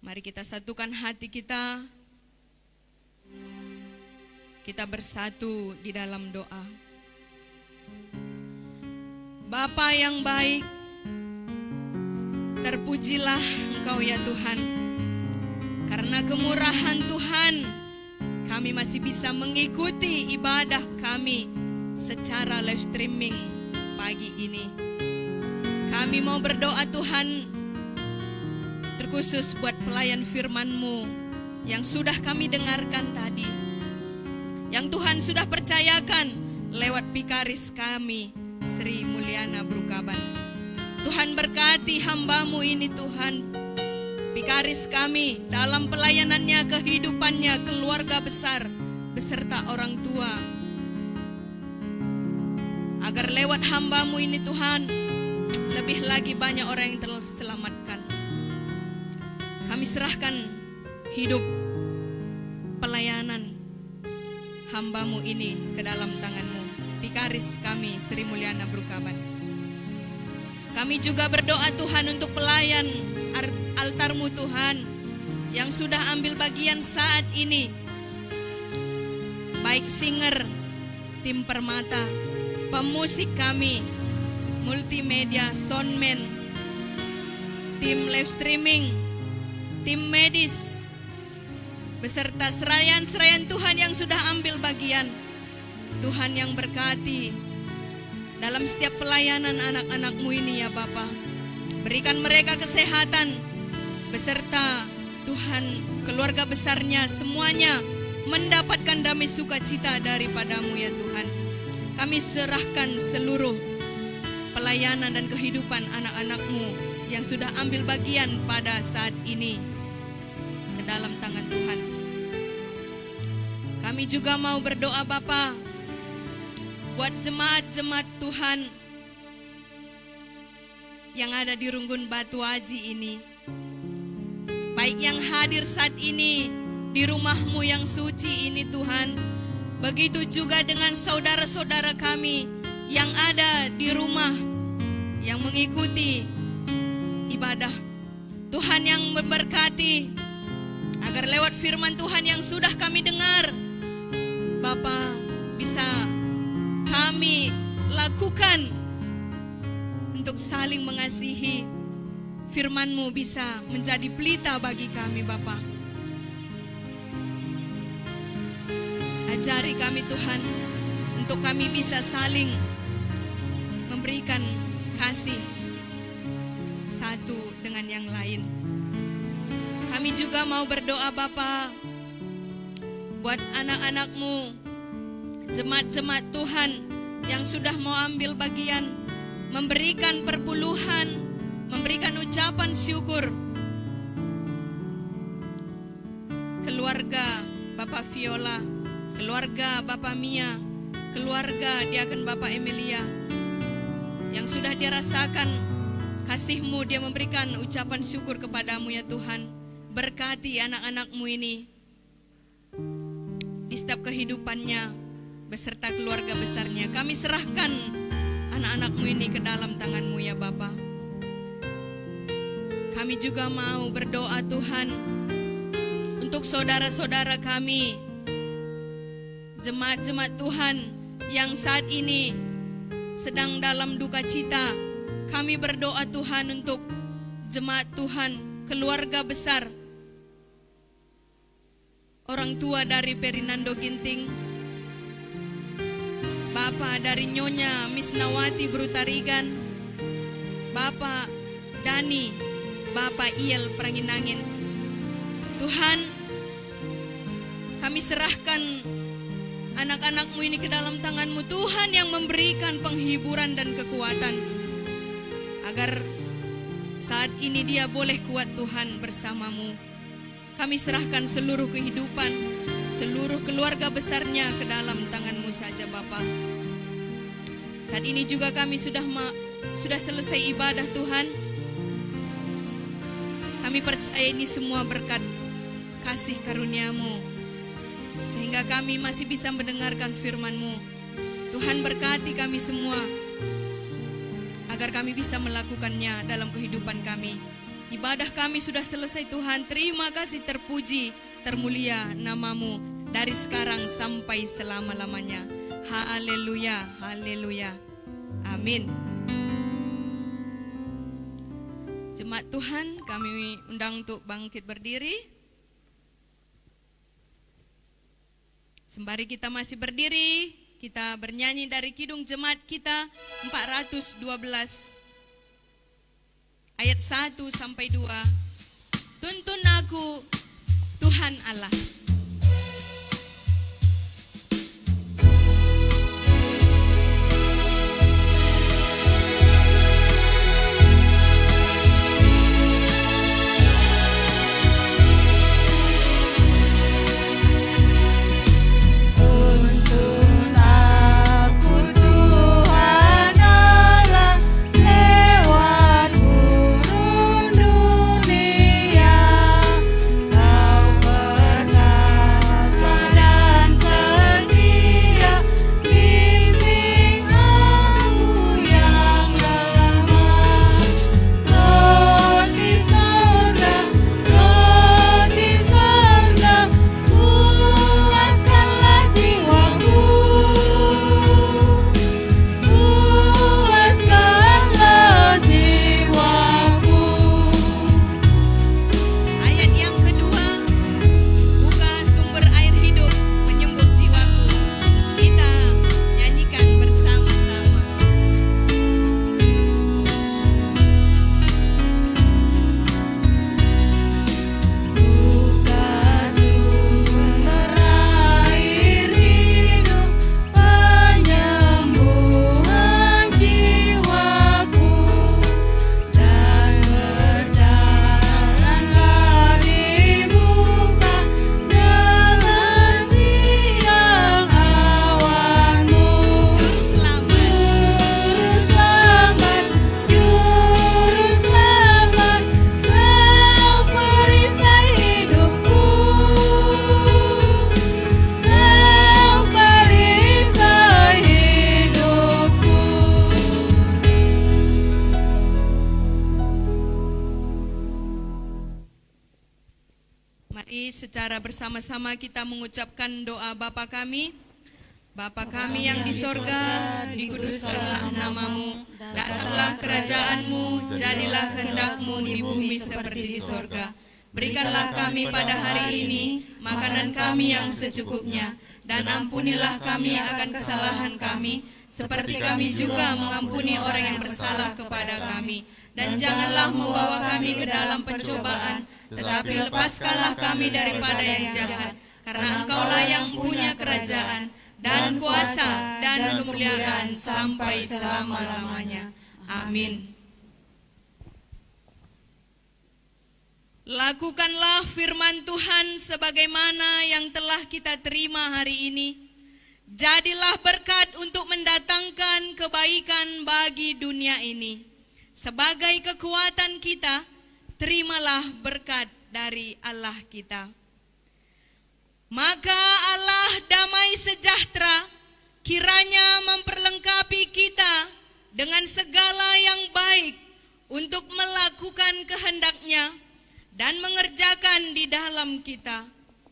mari kita satukan hati kita. Kita bersatu di dalam doa. Bapa yang baik, terpujilah Engkau ya Tuhan. Karena kemurahan Tuhan, kami masih bisa mengikuti ibadah kami secara live streaming pagi ini. Kami mau berdoa Tuhan, terkhusus buat pelayan firman-Mu yang sudah kami dengarkan tadi, yang Tuhan sudah percayakan lewat pikaris kami, Sri Mulyana Brukaban. Tuhan berkati hamba-Mu ini Tuhan, pikaris kami dalam pelayanannya, kehidupannya, keluarga besar, beserta orang tua. Agar lewat hamba-Mu ini Tuhan, lebih lagi banyak orang yang terselamatkan. Kami serahkan hidup pelayanan hamba-Mu ini ke dalam tangan-Mu, pikaris kami Sri Mulyana Brukaban. Kami juga berdoa Tuhan untuk pelayan altar-Mu Tuhan yang sudah ambil bagian saat ini, baik singer, tim Permata, pemusik kami, multimedia, soundman, tim live streaming, tim medis, beserta serayan-serayan Tuhan yang sudah ambil bagian. Tuhan yang berkati dalam setiap pelayanan anak-anak-Mu ini ya Bapa. Berikan mereka kesehatan, beserta Tuhan keluarga besarnya semuanya mendapatkan damai sukacita daripada-Mu ya Tuhan. Kami serahkan seluruh pelayanan dan kehidupan anak-anak-Mu yang sudah ambil bagian pada saat ini ke dalam tangan Tuhan. Kami juga mau berdoa Bapa buat jemaat-jemaat Tuhan yang ada di Runggun Batu Aji ini, baik yang hadir saat ini di rumah-Mu yang suci ini Tuhan, begitu juga dengan saudara-saudara kami yang ada di rumah yang mengikuti ibadah. Tuhan yang memberkati agar lewat firman Tuhan yang sudah kami dengar, Bapa, bisa kami lakukan untuk saling mengasihi. Firman-Mu bisa menjadi pelita bagi kami Bapa. Ajari kami Tuhan untuk kami bisa saling memberikan kasih satu dengan yang lain. Kami juga mau berdoa Bapa buat anak-anak-Mu, jemaat-jemaat Tuhan yang sudah mau ambil bagian, memberikan perpuluhan, memberikan ucapan syukur. Keluarga Bapak Viola, keluarga Bapak Mia, keluarga Diaken Bapak Emilia, yang sudah dirasakan kasih-Mu, dia memberikan ucapan syukur kepada-Mu ya Tuhan. Berkati anak-anak-Mu ini di setiap kehidupannya beserta keluarga besarnya. Kami serahkan anak-anak-Mu ini ke dalam tangan-Mu ya Bapa. Kami juga mau berdoa Tuhan untuk saudara-saudara kami, jemaat-jemaat Tuhan yang saat ini sedang dalam duka cita. Kami berdoa Tuhan untuk jemaat Tuhan, keluarga besar, orang tua dari Ferinando Ginting, Bapak dari Nyonya Misnawati Brutarigan, Bapak Dani, Bapak Iel Pranginangin. Tuhan, kami serahkan anak-anak-Mu ini ke dalam tangan-Mu Tuhan, yang memberikan penghiburan dan kekuatan agar saat ini dia boleh kuat Tuhan bersama-Mu. Kami serahkan seluruh kehidupan, seluruh keluarga besarnya ke dalam tangan-Mu saja Bapa. Saat ini juga kami sudah selesai ibadah Tuhan. Kami percaya ini semua berkat kasih karunia-Mu, sehingga kami masih bisa mendengarkan firman-Mu. Tuhan berkati kami semua, agar kami bisa melakukannya dalam kehidupan kami. Ibadah kami sudah selesai Tuhan. Terima kasih, terpuji, termulia nama-Mu dari sekarang sampai selama-lamanya. Haleluya, haleluya. Amin. Jemaat Tuhan, kami undang untuk bangkit berdiri. Sembari kita masih berdiri, kita bernyanyi dari Kidung Jemaat kita 412 ayat 1 sampai 2. Tuntun aku Tuhan Allah. Secara bersama-sama kita mengucapkan doa Bapa kami. Bapa kami yang di sorga, dikuduskanlah nama-Mu, datanglah kerajaan-Mu, jadilah kehendak-Mu di bumi seperti di sorga. Berikanlah kami pada hari ini makanan kami yang secukupnya, dan ampunilah kami akan kesalahan kami, seperti kami juga mengampuni orang yang bersalah kepada kami. Dan janganlah membawa kami ke dalam pencobaan, tetapi lepaskanlah kami daripada yang jahat, karena Engkaulah yang punya kerajaan, dan kuasa, dan kemuliaan sampai selama-lamanya. Amin. Lakukanlah firman Tuhan sebagaimana yang telah kita terima hari ini. Jadilah berkat untuk mendatangkan kebaikan bagi dunia ini. Sebagai kekuatan kita, terimalah berkat dari Allah kita. Maka Allah damai sejahtera kiranya memperlengkapi kita dengan segala yang baik untuk melakukan kehendak-Nya dan mengerjakan di dalam kita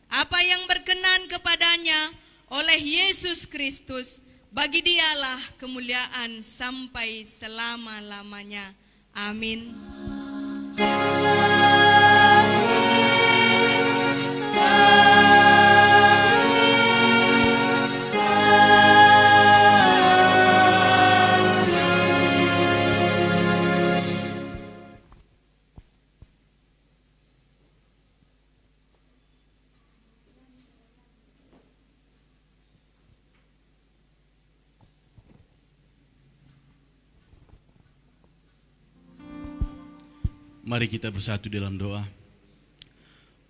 apa yang berkenan kepadanya oleh Yesus Kristus. Bagi Dialah kemuliaan sampai selama-lamanya. Amin. Mari kita bersatu dalam doa.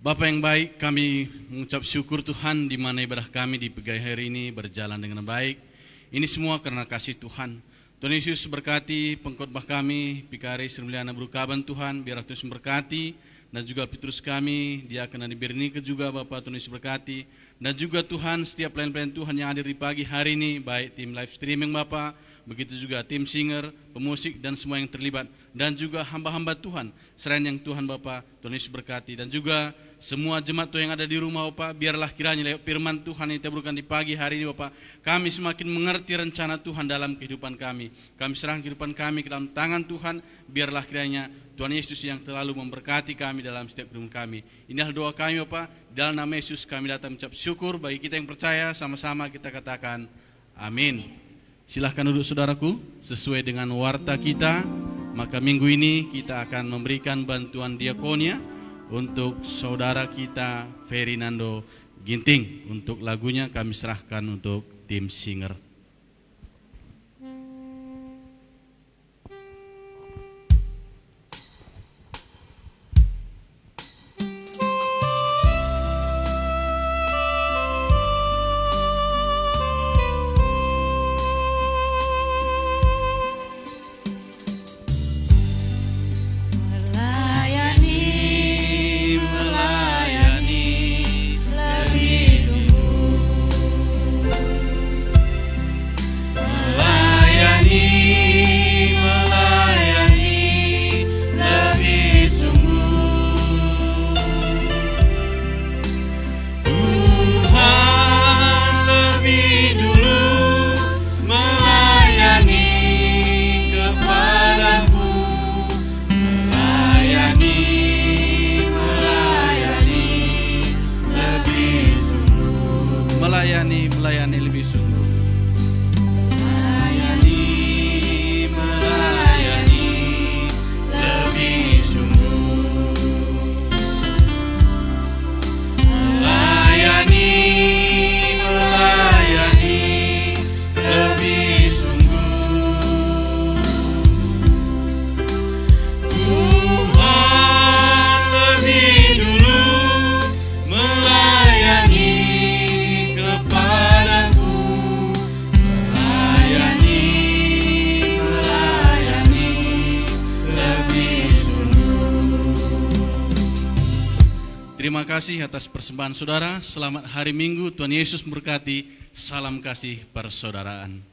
Bapa yang baik, kami mengucap syukur Tuhan di mana ibadah kami di pagi hari ini berjalan dengan baik. Ini semua karena kasih Tuhan. Tuhan Yesus berkati pengkhotbah kami, Pikari Sri Mulyana Brukaban Tuhan, biar Tuhan berkati, dan juga Petrus kami, dia akan diberi juga Bapak Tuhan Yesus berkati, dan juga Tuhan setiap pelayan-pelayan Tuhan yang hadir di pagi hari ini, baik tim live streaming Bapak, begitu juga tim singer, pemusik dan semua yang terlibat, dan juga hamba-hamba Tuhan, selain yang Tuhan Bapa, Tuhan Yesus berkati, dan juga semua jemaat Tuhan yang ada di rumah Bapak, biarlah kiranya lewat firman Tuhan yang diteburkan di pagi hari ini Bapak, kami semakin mengerti rencana Tuhan dalam kehidupan kami. Kami serahkan kehidupan kami ke dalam tangan Tuhan, biarlah kiranya Tuhan Yesus yang terlalu memberkati kami dalam setiap kehidupan kami. Inilah doa kami Bapak, dalam nama Yesus kami datang mengucap syukur. Bagi kita yang percaya, sama-sama kita katakan amin. Silahkan duduk saudaraku, sesuai dengan warta kita, maka minggu ini kita akan memberikan bantuan diakonia untuk saudara kita Ferinando Ginting. Untuk lagunya kami serahkan untuk tim singer. Melayani lebih sungguh. Melayani lebih sungguh. Melayani lebih sungguh. Tuhan lebih dulu melayani kepadaku, melayani lebih sungguh. Terima kasih atas persembahan saudara. Selamat hari Minggu, Tuhan Yesus memberkati. Salam kasih persaudaraan.